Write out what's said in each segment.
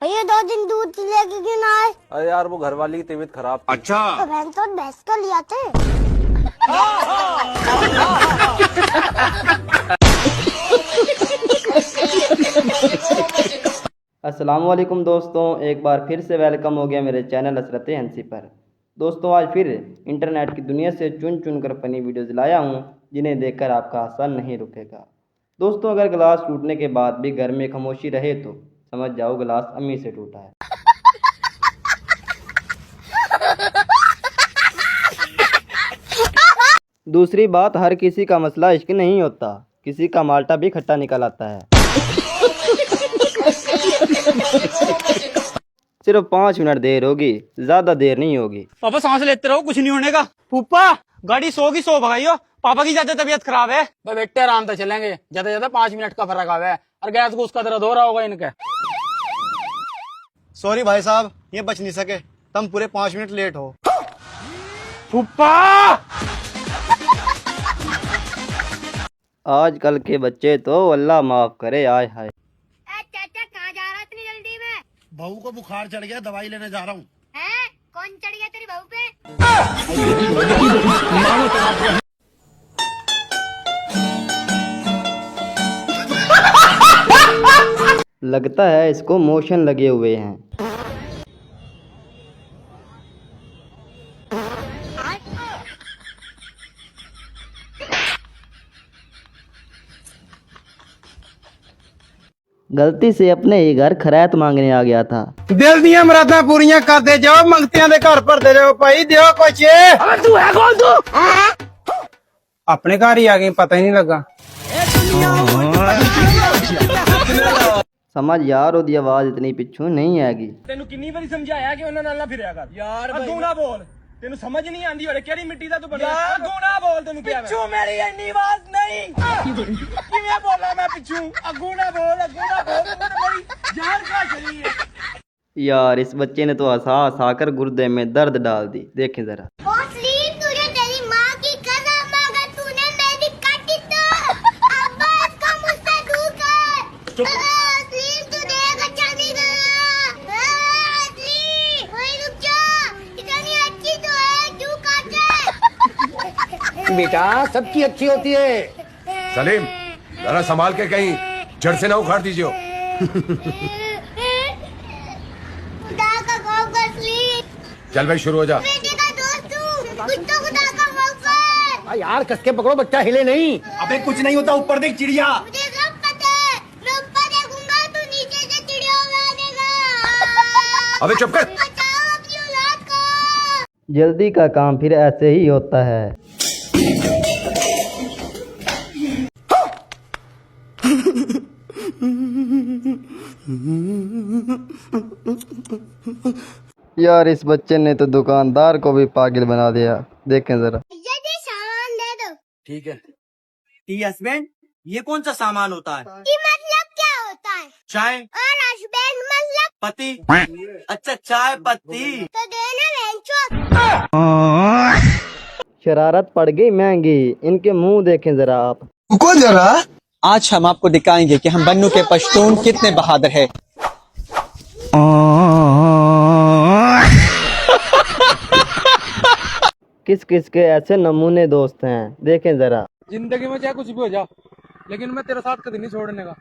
भैया 2 दिन दूध लेके क्यों ना आए? अरे यार वो घर वाली की तबीयत खराब थी। अच्छा तो बहन तो भैंस को ले आते। अस्सलाम वालेकुम दोस्तों, एक बार फिर से वेलकम हो गया मेरे चैनल हसरत हंसी पर। दोस्तों आज फिर इंटरनेट की दुनिया से चुन चुन कर फनी वीडियोज़ लाया हूँ जिन्हें देखकर आपका हंसा नहीं रुकेगा। दोस्तों अगर गिलास टूटने के बाद भी घर में खामोशी रहे तो समझ जाओ गिलास अम्मी से टूटा है। दूसरी बात, हर किसी का मसला इश्क नहीं होता, किसी का माल्टा भी खट्टा निकल आता है। सिर्फ 5 मिनट देर होगी, ज्यादा देर नहीं होगी। पापा सांस लेते रहो, कुछ नहीं होने का। फूफा गाड़ी 100 की 100 भगाइयो, पापा की ज्यादा तबीयत खराब है। भाई बेटे आराम से चलेंगे, ज्यादा 5 मिनट का फर्क आवे और गैस को उसका दर्द हो रहा होगा इनके। सॉरी भाई साहब, ये बच नहीं सके, तुम पूरे 5 मिनट लेट हो। फूफा आजकल के बच्चे तो अल्लाह माफ करे, आय हाय। चाचा कहाँ जा रहा इतनी जल्दी में? बहू को बुखार चढ़ गया, दवाई लेने जा रहा हूँ। हैं? कौन चढ़ गया तेरी बहू पे? लगता है इसको मोशन लगे हुए हैं। गलती से अपने ही घर खैरात मांगने आ गया था। दिल दिया मुरादा पूरियां करते जाओ, मंगतियां दे घर भरते जाओ भाई, दियो कुछ। अबे तू है कौन? तू अपने घर ही आ गई, पता ही नहीं लगा। समझ यार, ओदी आवाज इतनी पिछू नहीं आएगी। तेनू कितनी बारी समझाया कि उन्हां नाल ना फिरया कर यार। अगू ना बोल, तेनू समझ नहीं आंदी होरे केड़ी मिट्टी दा तू बनया। अगू ना बोल, तेनू क्या पिछू मेरी इतनी आवाज नहीं। किवें बोला मैं पिछू? अगू ना बोल, अगू ना बोल, तू तो मेरी जान खा चली है। यार इस बच्चे ने तो हंसा हंसा कर गुर्दे में दर्द डाल दी, देखें जरा। तुझे तेरी माँ की कसम, अगर तूने मेरी काटी तो अब्बा इसको मुझसे दूर कर। तू देख अच्छा नहीं गया। वही रुक जा, इतनी अच्छी तो है, क्यों काटे? बेटा सबकी अच्छी होती है। सलीम जरा संभाल के कहीं जड़ से ना उखाड़ दीजिए। खुदा का खौफ कर सलीम। चल भाई शुरू हो जा। बेटे का दोस्त हूँ, कुछ तो खुदा का खौफ कर। यार कस के पकड़ो, बच्चा हिले नहीं। अबे कुछ नहीं होता, ऊपर देख चिड़िया। मुझे सब पता है, मैं ऊपर देखूंगा तो नीचे से चिड़िया उड़ा देगा। अबे चुप कर। बचाओ अपनी औलाद को। जल्दी का काम फिर ऐसे ही होता है। यार इस बच्चे ने तो दुकानदार को भी पागल बना दिया, देखें जरा। जल्दी सामान दे दो। ठीक है। टी हस्बैंड, ये कौन सा सामान होता है? कि मतलब क्या होता है? चाय और हस्बैंड मतलब पति। अच्छा चाय पत्ती। तो देना वेंचो। शरारत पड़ गई महंगी, इनके मुंह देखें जरा आप। रुको जरा, आज हम आपको दिखाएंगे कि हम बन्नू के पश्तून कितने बहादुर हैं। किस किस के ऐसे नमूने दोस्त हैं, देखें जरा। जिंदगी में चाहे कुछ भी हो जा, लेकिन मैं तेरा साथ कभी नहीं छोड़ने का।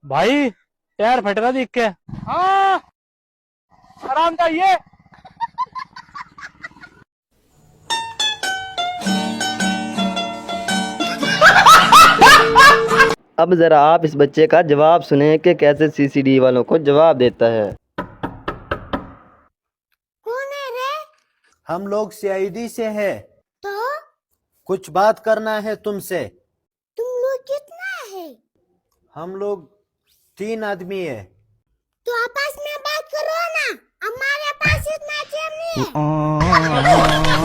भाई टायर फट रहा देख के। हाँ आराम चाहिए। अब जरा आप इस बच्चे का जवाब सुने कि कैसे सीसीडी वालों को जवाब देता है। कौन है रे? हम लोग सीआईडी से हैं, तो कुछ बात करना है तुमसे। तुम लोग कितना है? हम लोग 3 आदमी है। तो आपस में बात करो ना, हमारे पास इतना टाइम नहीं है।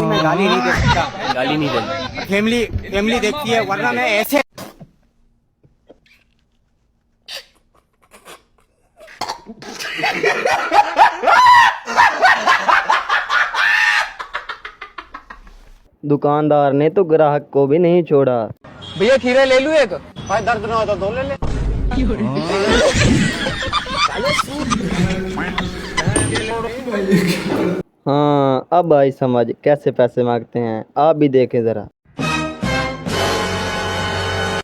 मैं गाली नहीं दे सकता, गाली नहीं देनी। फैमिली देखती है, वरना मैं ऐसे। दुकानदार ने तो ग्राहक को भी नहीं छोड़ा। भैया खीरे ले लूं एक? भाई दर्द ना हो तो 2 ले ले। हाँ अब आई समझ कैसे पैसे मांगते हैं, आप भी देखें जरा।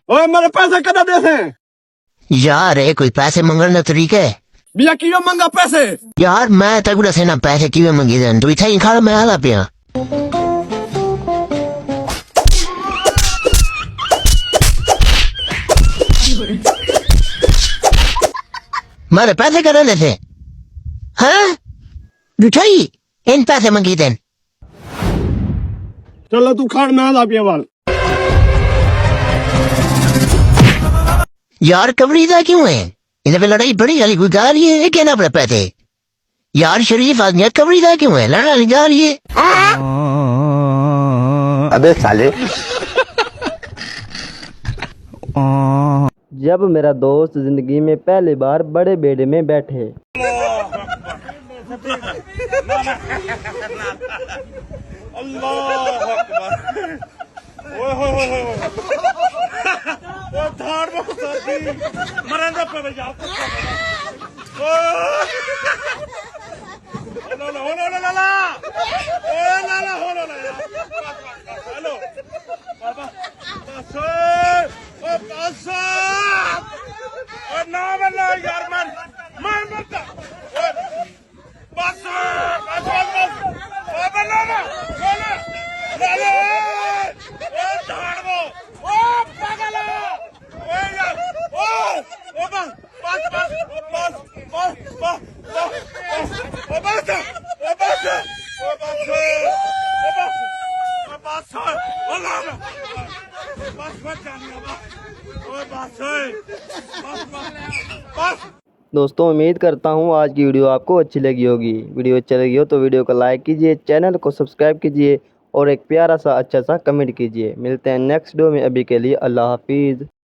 ओए मेरे पैसे कदा दे से यार ये कोई पैसे मंगने का तरीका है? बिया कियो मंगा पैसे यार मैं तक दसे ना पैसे किवे मंगी देन तू इथे खड़ा मैं आला पिया। मारे पैसे करने दे थे हाँ बिठाई इन पैसे मंगी देन। चलो तू खाड़ में आला पिया वाल। यार कबरीदा क्यों है? इधर पे लड़ाई बड़ी वाली कोई गा रही है क्या ना अपने पैसे? यार शरीफ आदमी कबरीदा क्यों है? लड़ाई गा रही है। अबे साले। जब मेरा दोस्त जिंदगी में पहली बार बड़े बेड़े में बैठे। अल्लाह अकबर। ओए होए होए होए ओ धार में सर्दी मरंदा पे जा। ओ ला ला हो ला ला ओ ला ला हो ला यार। हेलो बाबा बस ओ बस ओ ना बना यार मन मत बस बस बस ओ बना ना ला ला ओ धाड़ो ओ पागल ओ यार ओ बस बस बस बस बस बस ओ बस ओ बस ओ बस ओ बस ओ ला बस मत जानिए ओ बस बस बस। दोस्तों उम्मीद करता हूँ आज की वीडियो आपको अच्छी लगी होगी। वीडियो अच्छी लगी हो तो वीडियो को लाइक कीजिए, चैनल को सब्सक्राइब कीजिए और एक प्यारा सा अच्छा सा कमेंट कीजिए। मिलते हैं नेक्स्ट वीडियो में, अभी के लिए अल्लाह हाफिज़।